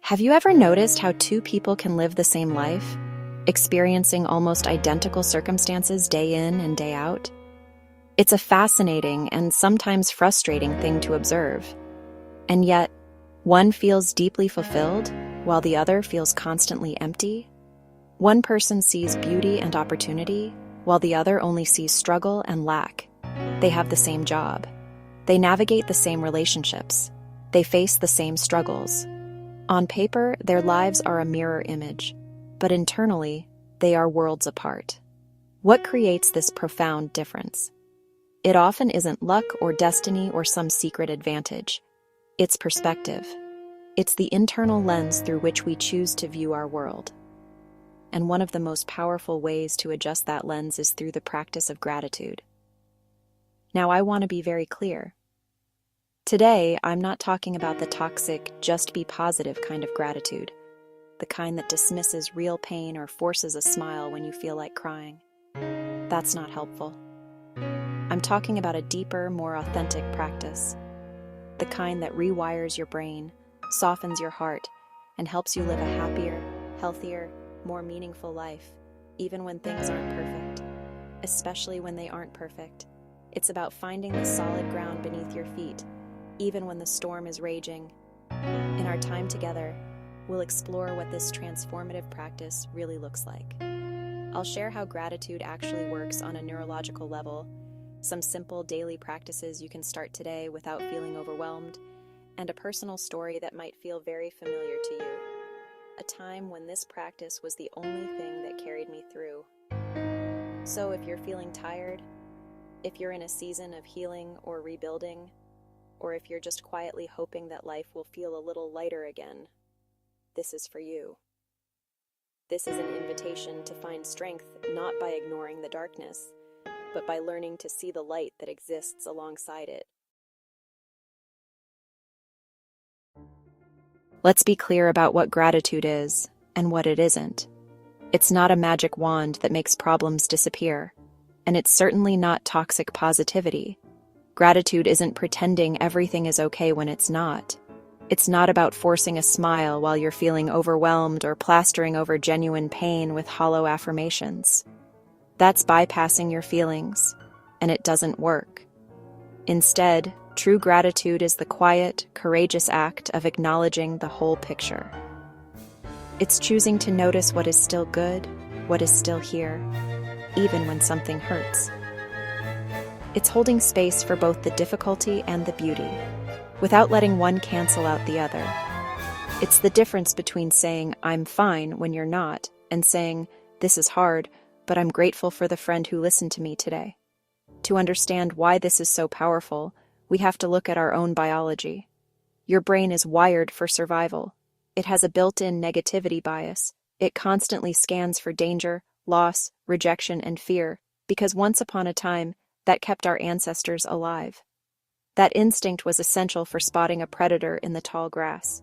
Have you ever noticed how two people can live the same life, experiencing almost identical circumstances day in and day out? It's a fascinating and sometimes frustrating thing to observe. And yet, one feels deeply fulfilled while the other feels constantly empty. One person sees beauty and opportunity, while the other only sees struggle and lack. They have the same job. They navigate the same relationships. They face the same struggles. On paper, their lives are a mirror image, but internally, they are worlds apart. What creates this profound difference? It often isn't luck or destiny or some secret advantage. It's perspective. It's the internal lens through which we choose to view our world. And one of the most powerful ways to adjust that lens is through the practice of gratitude. Now, I want to be very clear. Today, I'm not talking about the toxic, just be positive kind of gratitude, the kind that dismisses real pain or forces a smile when you feel like crying. That's not helpful. I'm talking about a deeper, more authentic practice, the kind that rewires your brain, softens your heart, and helps you live a happier, healthier, more meaningful life, even when things aren't perfect, especially when they aren't perfect. It's about finding the solid ground beneath your feet, even when the storm is raging. In our time together, we'll explore what this transformative practice really looks like. I'll share how gratitude actually works on a neurological level, some simple daily practices you can start today without feeling overwhelmed, and a personal story that might feel very familiar to you. A time when this practice was the only thing that carried me through. So if you're feeling tired, if you're in a season of healing or rebuilding, or if you're just quietly hoping that life will feel a little lighter again, this is for you. This is an invitation to find strength not by ignoring the darkness, but by learning to see the light that exists alongside it. Let's be clear about what gratitude is and what it isn't. It's not a magic wand that makes problems disappear, and it's certainly not toxic positivity. Gratitude isn't pretending everything is okay when it's not. It's not about forcing a smile while you're feeling overwhelmed or plastering over genuine pain with hollow affirmations. That's bypassing your feelings, and it doesn't work. Instead, true gratitude is the quiet, courageous act of acknowledging the whole picture. It's choosing to notice what is still good, what is still here, even when something hurts. It's holding space for both the difficulty and the beauty, without letting one cancel out the other. It's the difference between saying, "I'm fine" when you're not, and saying, "This is hard, but I'm grateful for the friend who listened to me today." To understand why this is so powerful, we have to look at our own biology. Your brain is wired for survival. It has a built-in negativity bias. It constantly scans for danger, loss, rejection, and fear, because once upon a time, that kept our ancestors alive. That instinct was essential for spotting a predator in the tall grass.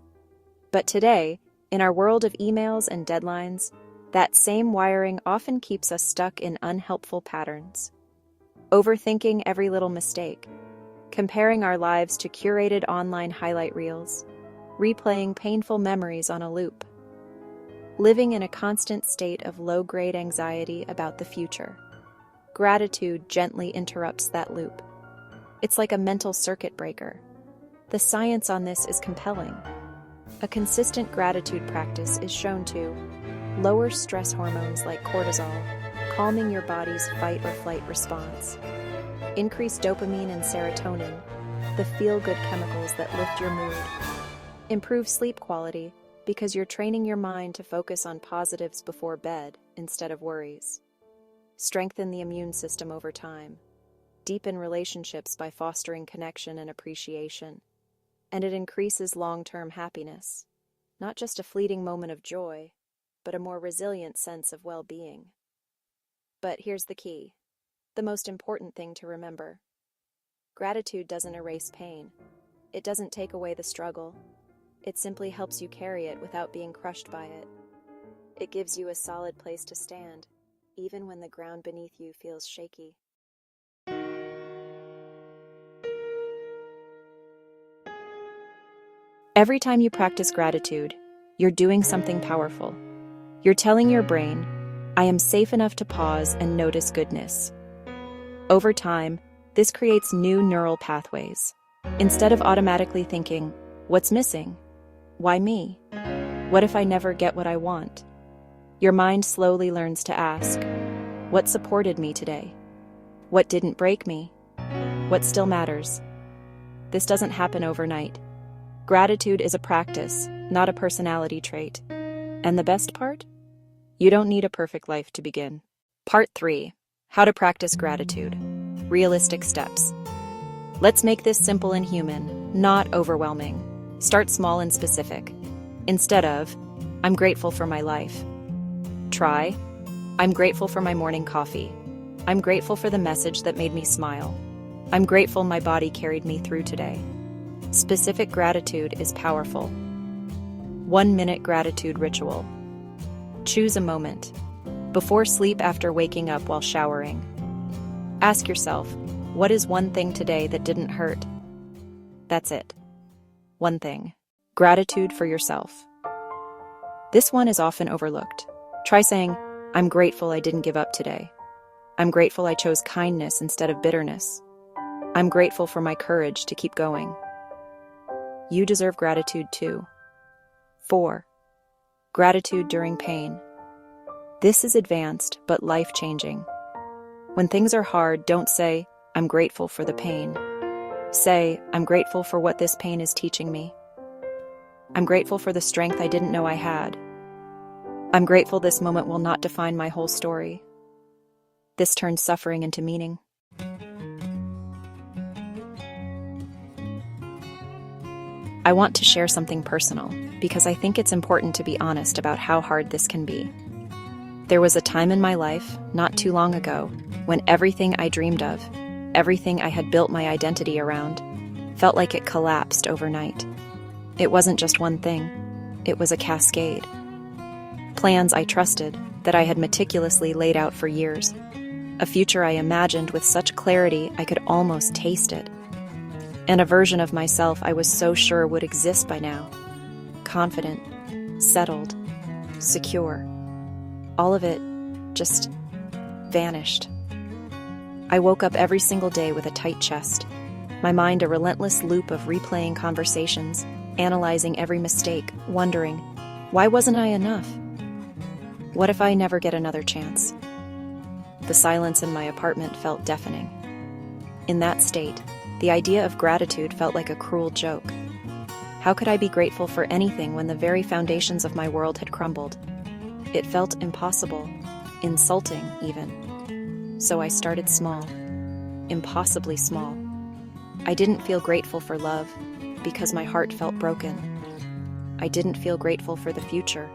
But today, in our world of emails and deadlines, that same wiring often keeps us stuck in unhelpful patterns. Overthinking every little mistake, comparing our lives to curated online highlight reels, replaying painful memories on a loop, living in a constant state of low-grade anxiety about the future. Gratitude gently interrupts that loop. It's like a mental circuit breaker. The science on this is compelling. A consistent gratitude practice is shown to lower stress hormones like cortisol, calming your body's fight or flight response, increase dopamine and serotonin, the feel-good chemicals that lift your mood, improve sleep quality because you're training your mind to focus on positives before bed instead of worries, strengthen the immune system over time, deepen relationships by fostering connection and appreciation, and it increases long-term happiness, not just a fleeting moment of joy, but a more resilient sense of well-being. But here's the key, the most important thing to remember. Gratitude doesn't erase pain. It doesn't take away the struggle. It simply helps you carry it without being crushed by it. It gives you a solid place to stand, even when the ground beneath you feels shaky. Every time you practice gratitude, you're doing something powerful. You're telling your brain, I am safe enough to pause and notice goodness. Over time, this creates new neural pathways. Instead of automatically thinking, what's missing? Why me? What if I never get what I want? Your mind slowly learns to ask, what supported me today? What didn't break me? What still matters? This doesn't happen overnight. Gratitude is a practice, not a personality trait. And the best part? You don't need a perfect life to begin. Part 3. How to practice gratitude. Realistic steps. Let's make this simple and human, not overwhelming. Start small and specific. Instead of, I'm grateful for my life. Try, I'm grateful for my morning coffee. I'm grateful for the message that made me smile. I'm grateful my body carried me through today. Specific gratitude is powerful. 1-minute gratitude ritual. Choose a moment. Before sleep, after waking up, while showering. Ask yourself, what is one thing today that didn't hurt? That's it. One thing. Gratitude for yourself. This one is often overlooked. Try saying, I'm grateful I didn't give up today. I'm grateful I chose kindness instead of bitterness. I'm grateful for my courage to keep going. You deserve gratitude too. 4. Gratitude during pain. This is advanced but life-changing. When things are hard, don't say, I'm grateful for the pain. Say, I'm grateful for what this pain is teaching me. I'm grateful for the strength I didn't know I had. I'm grateful this moment will not define my whole story. This turns suffering into meaning. I want to share something personal because I think it's important to be honest about how hard this can be. There was a time in my life, not too long ago, when everything I dreamed of, everything I had built my identity around, felt like it collapsed overnight. It wasn't just one thing, it was a cascade. Plans I trusted, that I had meticulously laid out for years. A future I imagined with such clarity I could almost taste it. And a version of myself I was so sure would exist by now. Confident, settled, secure. All of it just vanished. I woke up every single day with a tight chest, my mind a relentless loop of replaying conversations, analyzing every mistake, wondering, why wasn't I enough? What if I never get another chance? The silence in my apartment felt deafening. In that state, the idea of gratitude felt like a cruel joke. How could I be grateful for anything when the very foundations of my world had crumbled? It felt impossible, insulting even. So I started small, impossibly small. I didn't feel grateful for love because my heart felt broken. I didn't feel grateful for the future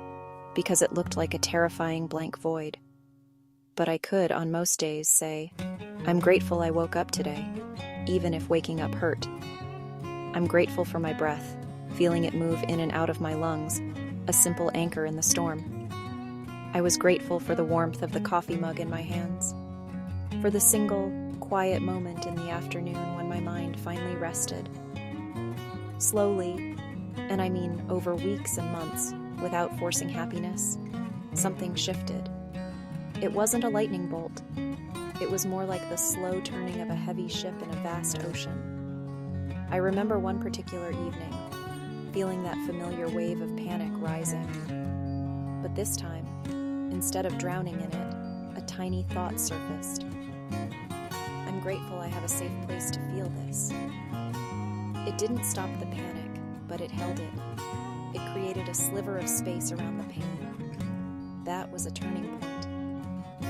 because it looked like a terrifying blank void. But I could, on most days, say, I'm grateful I woke up today, even if waking up hurt. I'm grateful for my breath, feeling it move in and out of my lungs, a simple anchor in the storm. I was grateful for the warmth of the coffee mug in my hands, for the single, quiet moment in the afternoon when my mind finally rested. Slowly, and I mean over weeks and months, without forcing happiness, something shifted. It wasn't a lightning bolt. It was more like the slow turning of a heavy ship in a vast ocean. I remember one particular evening, feeling that familiar wave of panic rising. But this time, instead of drowning in it, a tiny thought surfaced. I'm grateful I have a safe place to feel this. It didn't stop the panic, but it held it. It created a sliver of space around the pain. That was a turning point.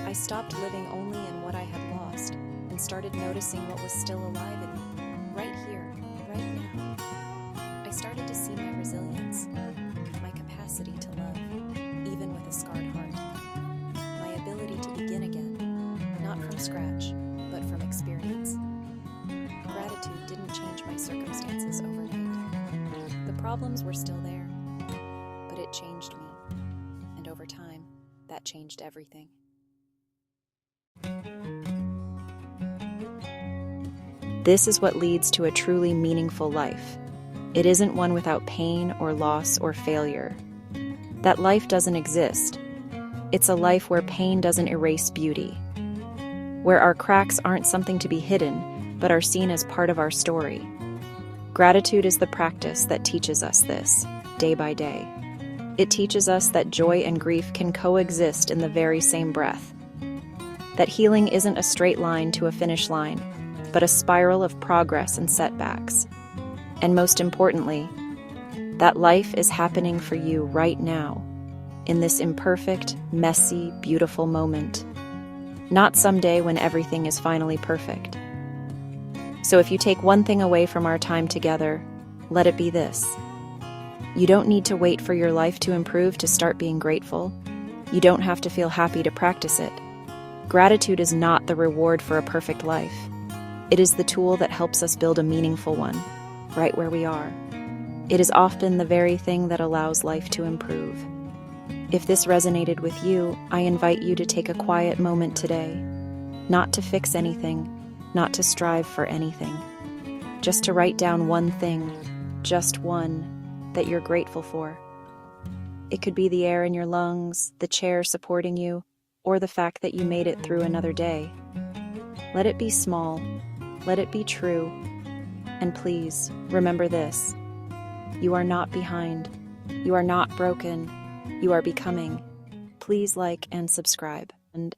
I stopped living only in what I had lost and started noticing what was still alive in me, right here, right now. I started to see my resilience, my capacity to love, even with a scarred heart, my ability to begin again, not from scratch, but from experience. Gratitude didn't change my circumstances overnight. The problems were still there, but it changed me, and over time, that changed everything. This is what leads to a truly meaningful life. It isn't one without pain or loss or failure. that life doesn't exist. It's a life where pain doesn't erase beauty, where our cracks aren't something to be hidden, but are seen as part of our story. Gratitude is the practice that teaches us this, day by day. It teaches us that joy and grief can coexist in the very same breath, that healing isn't a straight line to a finish line, but a spiral of progress and setbacks. And most importantly, that life is happening for you right now, in this imperfect, messy, beautiful moment, not someday when everything is finally perfect. So if you take one thing away from our time together, let it be this. You don't need to wait for your life to improve to start being grateful. You don't have to feel happy to practice it. Gratitude is not the reward for a perfect life. It is the tool that helps us build a meaningful one, right where we are. It is often the very thing that allows life to improve. If this resonated with you, I invite you to take a quiet moment today, not to fix anything, not to strive for anything, just to write down one thing, just one, that you're grateful for. It could be the air in your lungs, the chair supporting you, or the fact that you made it through another day. Let it be small, let it be true, and please, remember this. You are not behind, you are not broken, you are becoming. Please like and subscribe, and